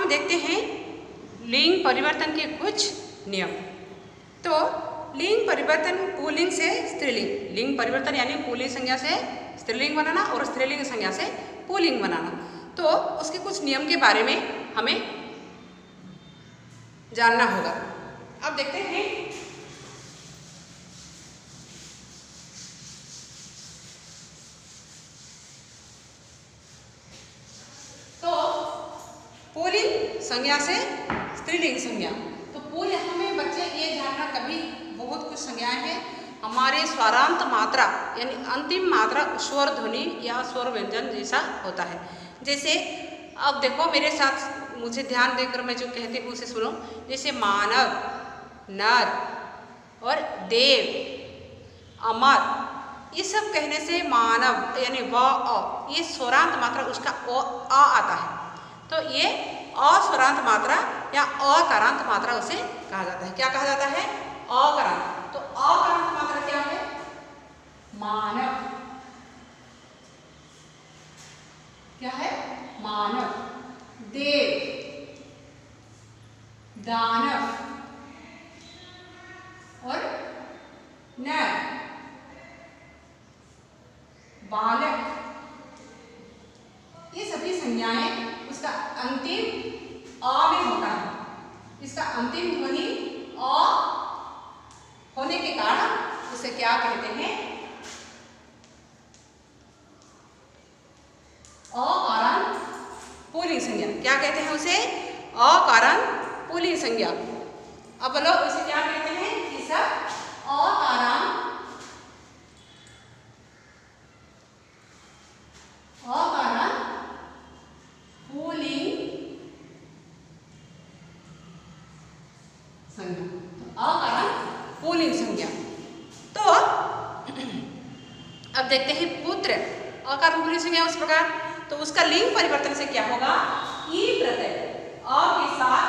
हम देखते हैं लिंग परिवर्तन के कुछ नियम। तो लिंग परिवर्तन पुल्लिंग से स्त्रीलिंग, लिंग परिवर्तन यानी पुल्लिंग संज्ञा से स्त्रीलिंग बनाना और स्त्रीलिंग संज्ञा से पुल्लिंग बनाना। तो उसके कुछ नियम के बारे में हमें जानना होगा। अब देखते हैं तो पुल्लिंग संज्ञा से स्त्रीलिंग संज्ञा। तो पुल हमें बच्चे ये जानना, कभी बहुत कुछ संज्ञाएं हैं हमारे स्वरांत मात्रा यानी अंतिम मात्रा स्वर ध्वनि या स्वर व्यंजन जैसा होता है। जैसे अब देखो मेरे साथ, मुझे ध्यान देकर मैं जो कहती हूँ उसे सुनो। जैसे मानव, नर और देव, अमर, ये सब कहने से मानव यानी व अ, ये स्वरांत मात्रा उसका अ आता है। तो ये अस्वरांत मात्रा या अकारांत मात्रा उसे कहा जाता है। क्या कहा जाता है? अकारांत। तो अकारांत मात्रा क्या है? मानव। क्या है? मानव। देव, दानव और नर, बालक। ये सभी संज्ञाएं उसका अंतिम अ में होता है। इसका अंतिम ध्वनि अ होने के कारण उसे क्या कहते हैं? अकारांत पुल्लिंग संज्ञा। क्या कहते हैं उसे? अकारांत पुल्लिंग संज्ञा। अब बोलो उसे क्या कहते हैं? ये सब अकारांत पुल्लिंग संज्ञा। अकारांत पुल्लिंग संज्ञा। तो अब देखते हैं पुत्र, अकारांत पुल्लिंग संज्ञा उस प्रकार। तो उसका लिंग परिवर्तन से क्या होगा? ई प्रत्यय, अ के साथ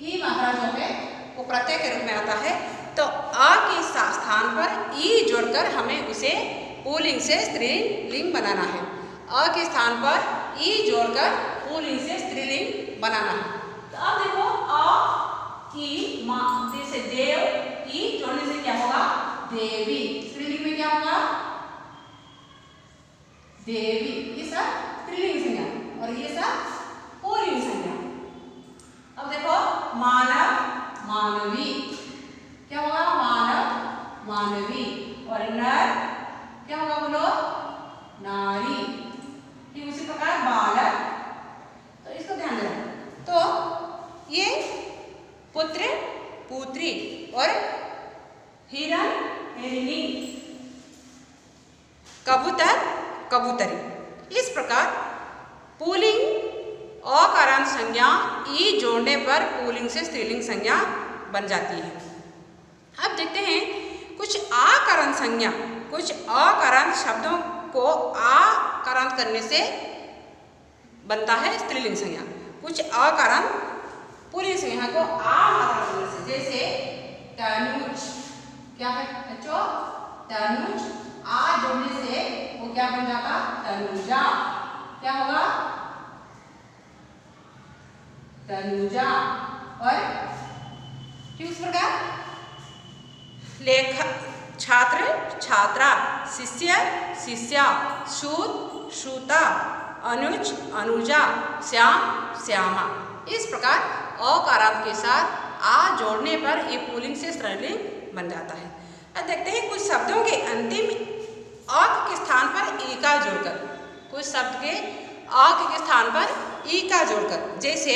ई मात्रा जो है वो प्रत्यय के रूप में आता है। तो अ के स्थान पर ई जोड़कर हमें उसे पुल्लिंग से स्त्रीलिंग बनाना है। अ के स्थान पर ई जोड़कर पुल्लिंग से स्त्रीलिंग बनाना है। तो अब देखो अ ई जैसे देव, ई जोड़ने से क्या होगा? देवी। स्त्रीलिंग में क्या होगा? देवी। ये सब स्त्रीलिंग संज्ञा और ये सब पुल्लिंग संज्ञा। अब देखो मानव, मानवी। क्या होगा? मानव, मानवी। और नर क्या होगा? बोलो, नारी। ठीक उसी प्रकार बालक। तो इसको ध्यान देना। तो ये पुत्र, पुत्री और हिरण, हिरणी, कबूतर, कबूतरी। इस प्रकार पुल्लिंग अकारांत संज्ञा ई जोड़ने पर पुल्लिंग से स्त्रीलिंग संज्ञा बन जाती है। अब देखते हैं कुछ आकारांत संज्ञा, कुछ अकारांत शब्दों को आकारांत करने से बनता है स्त्रीलिंग संज्ञा। कुछ अकारांत पुल्लिंग संज्ञा को आकारांत करने से, जैसे तनुज। क्या है बच्चों? तनुज। आ जोड़ने से वो क्या बन जाता? तनुजा। क्या होगा? तनुजा। और किस प्रकार लेख, छात्र, छात्रा, शिष्य, शिष्या, सूत, सूता, अनुज, अनुजा, श्याम, श्यामा। इस प्रकार अकारांत के साथ आ जोड़ने पर ये पुल्लिंग से स्त्रीलिंग बन जाता है। अब देखते हैं कुछ शब्दों के अंतिम अक के स्थान पर ई का जोड़कर, कुछ शब्द के अक के स्थान पर ई का जोड़कर, जैसे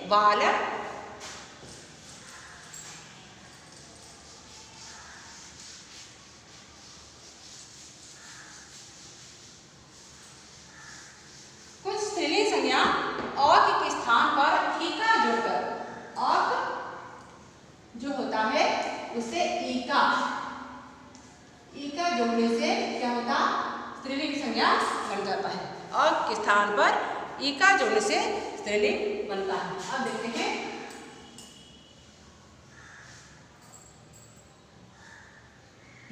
बालक, कुछ स्त्रीलिंग संज्ञा अक के स्थान पर ई का जोड़कर, अक जो होता है उसे ई का जोड़ने से क्या होता? स्त्रीलिंग संज्ञा बन जाता है। अक के स्थान पर ई का जोड़ने से स्त्रीलिंग बनता है। अब देखते हैं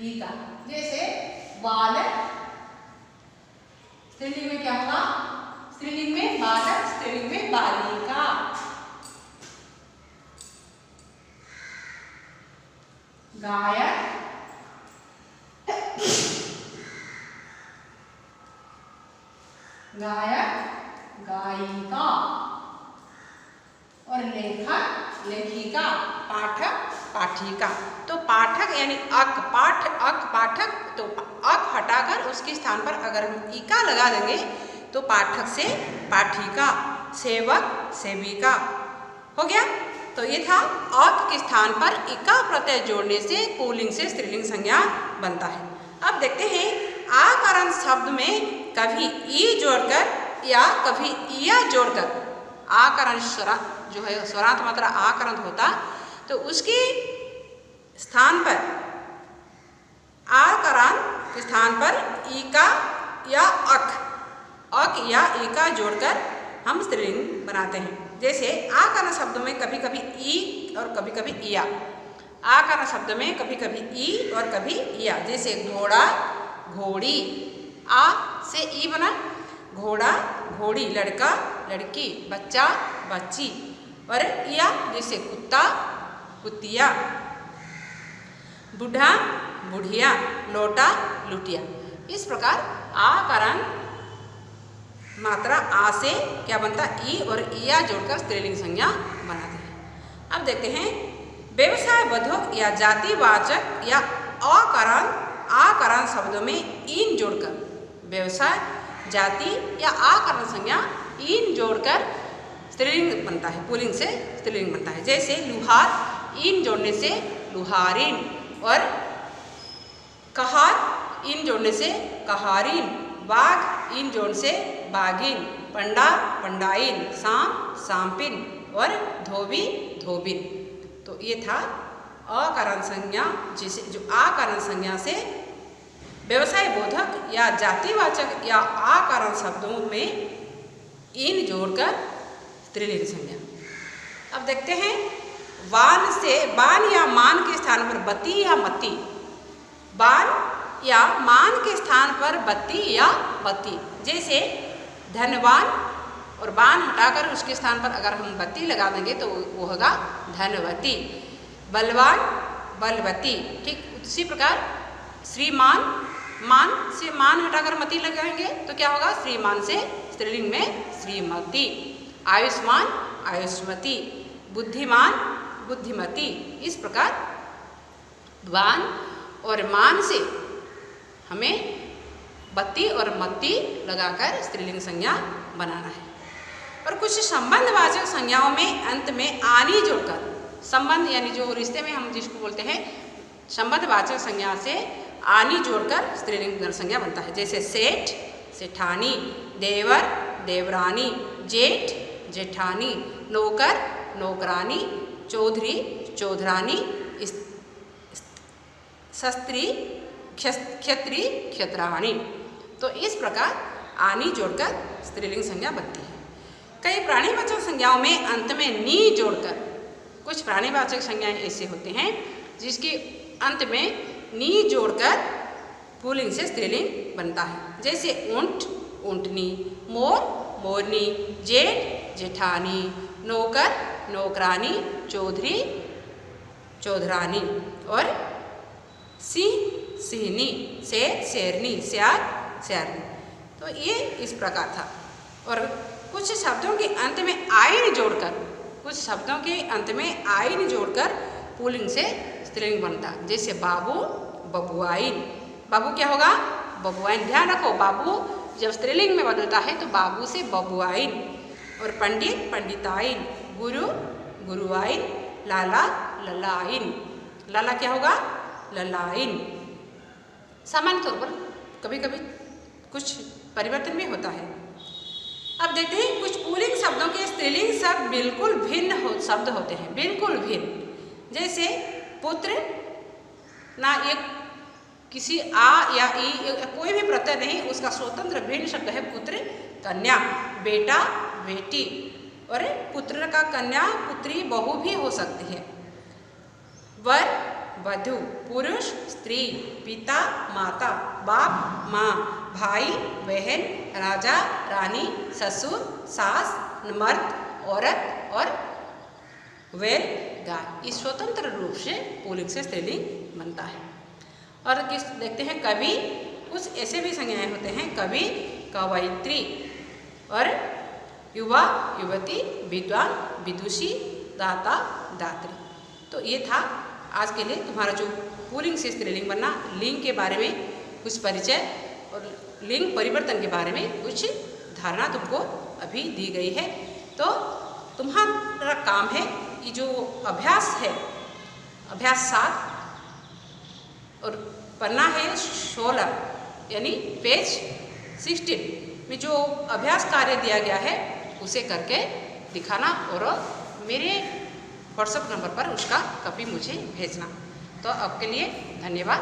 ई का, जैसे बालक, स्त्रीलिंग में क्या होगा? स्त्रीलिंग में बालक, स्त्रीलिंग में बालिका। गायक, गायक, गायिका। और लेखक, लेखिका, पाठक, पाठिका। तो पाठक यानी अक, पाठक, तो अक हटाकर उसके स्थान पर अगर हम इका लगा देंगे तो पाठक से पाठिका, सेवक, सेविका हो गया। तो ये था अक के स्थान पर इका प्रत्यय जोड़ने से पुल्लिंग से स्त्रीलिंग संज्ञा बनता है। अब देखते हैं आकारांत शब्द में कभी ई जोड़कर या कभी इया जोड़कर आकारांत जो है स्वरांत मात्रा आकारांत होता तो उसके स्थान पर आकारांत के स्थान पर इका या अक या इका जोड़कर हम स्त्रीलिंग बनाते हैं। जैसे आकारांत शब्दों में कभी कभी ई और कभी कभी इया, आकारांत शब्द में कभी कभी ई और कभी इया। जैसे घोड़ा, घोड़ी, आ से ई बना, घोड़ा, घोड़ी, लड़का, लड़की, बच्चा, बच्ची। और इया जैसे कुत्ता, कुतिया, बूढ़ा, बुढ़िया, लोटा, लुटिया। इस प्रकार आकारांत मात्रा आ से क्या बनता, ई और इया जोड़कर स्त्रीलिंग संज्ञा बनाते हैं। अब देखते हैं व्यवसाय बोधक या जातिवाचक या आकारांत शब्दों में इन जोड़कर व्यवसाय, जाति या आकारांत संज्ञा इन जोड़कर स्त्रीलिंग बनता है, पुल्लिंग से स्त्रीलिंग बनता है। जैसे लुहार, इन जोड़ने से लुहारिन। और कहार, इन जोड़ने से कहारिन। बाघ, इन जोड़ से बाघिन। पंडा, पंडाइन। सांप, सांपिन। और धोबी, धोबिन। तो ये था अकारांत संज्ञा, जिसे जो आकारांत संज्ञा से व्यवसाय बोधक या जातिवाचक या आकारांत शब्दों में इन जोड़कर स्त्रीलिंग संज्ञा। अब देखते हैं वान से बान या मान के स्थान पर बत्ती या मत्ती। बान या मान के स्थान पर बत्ती या बत्ती। जैसे धनवान और बान हटाकर उसके स्थान पर अगर हम बत्ती लगा देंगे तो वो होगा धनवती। बलवान, बलवती। ठीक उसी प्रकार श्रीमान, मान से मान हटाकर मती लगाएंगे तो क्या होगा, श्रीमान से स्त्रीलिंग में श्रीमती। आयुष्मान, आयुष्मती। बुद्धिमान, बुद्धिमती। इस प्रकार वान और मान से हमें बत्ती और मत्ती लगाकर स्त्रीलिंग संज्ञा बनाना है। और कुछ संबंधवाचक संज्ञाओं में अंत में आनी जोड़कर, संबंध यानी जो रिश्ते में हम जिसको बोलते हैं संबंधवाचक संज्ञा से आनी जोड़कर स्त्रीलिंग संज्ञा बनता है। जैसे सेठ, सेठानी। देवर, देवरानी। जेठ, जेठानी। नौकर, नौकरानी। चौधरी, चौधरानी। शस्त्री, क्षत्री, क्षत्राणी। तो इस प्रकार आनी जोड़कर स्त्रीलिंग संज्ञा बनती है। कई प्राणीवाचक संज्ञाओं में अंत में नी जोड़कर, कुछ प्राणीवाचक संज्ञाएं ऐसे होते हैं जिसके अंत में नी जोड़कर पुल्लिंग से स्त्रीलिंग बनता है। जैसे ऊंट, ऊंटनी। मोर, मोरनी। जेठ, जेठानी। नौकर, नौकरानी। चौधरी, चौधरानी। और सिंह, सिंहनी। शेर, शेरनी। सियार, सियारनी। तो ये इस प्रकार था। और कुछ शब्दों के अंत में आइन जोड़कर, कुछ शब्दों के अंत में आइन जोड़कर पुल्लिंग से स्त्रीलिंग बनता। जैसे बाबू, बबुआइन। बाबू क्या होगा, बबुआइन। ध्यान रखो बाबू जब स्त्रीलिंग में बदलता है तो बाबू से बबुआइन। और पंडित, पंडिताइन। गुरु, गुरुआइन। लाला, ललाइन। लाला क्या होगा, ललाइन। सामान्य तौर पर कभी कभी कुछ परिवर्तन भी होता है। अब देखते हैं कुछ पुल्लिंग शब्दों के स्त्रीलिंग शब्द बिल्कुल भिन्न शब्द होते हैं, बिल्कुल भिन्न। जैसे पुत्र ना, एक किसी आ या ई कोई भी प्रत्यय नहीं, उसका स्वतंत्र भिन्न शब्द है पुत्र। कन्या, बेटा, बेटी। और पुत्र का कन्या, पुत्री, बहू भी हो सकती है। वर, वधु, पुरुष, स्त्री, पिता, माता, बाप, माँ, भाई, बहन, राजा, रानी, ससुर, सास, मर्द, औरत और बैल, गाय। इस स्वतंत्र रूप से पुल्लिंग से स्त्रीलिंग बनता है। और किस देखते हैं कवि, कुछ ऐसे भी संज्ञाएं होते हैं, कवि, कवयित्री और युवा, युवती, विद्वान, विदुषी, दाता, दात्री। तो ये था आज के लिए तुम्हारा जो पुल्लिंग से स्त्रीलिंग बनना, लिंग के बारे में कुछ परिचय और लिंग परिवर्तन के बारे में कुछ धारणा तुमको अभी दी गई है। तो तुम्हारा काम है ये जो अभ्यास है, अभ्यास 7 और पन्ना है 16 यानी पेज 16 में जो अभ्यास कार्य दिया गया है उसे करके दिखाना और मेरे व्हाट्सएप नंबर पर उसका कॉपी मुझे भेजना। तो आपके लिए धन्यवाद।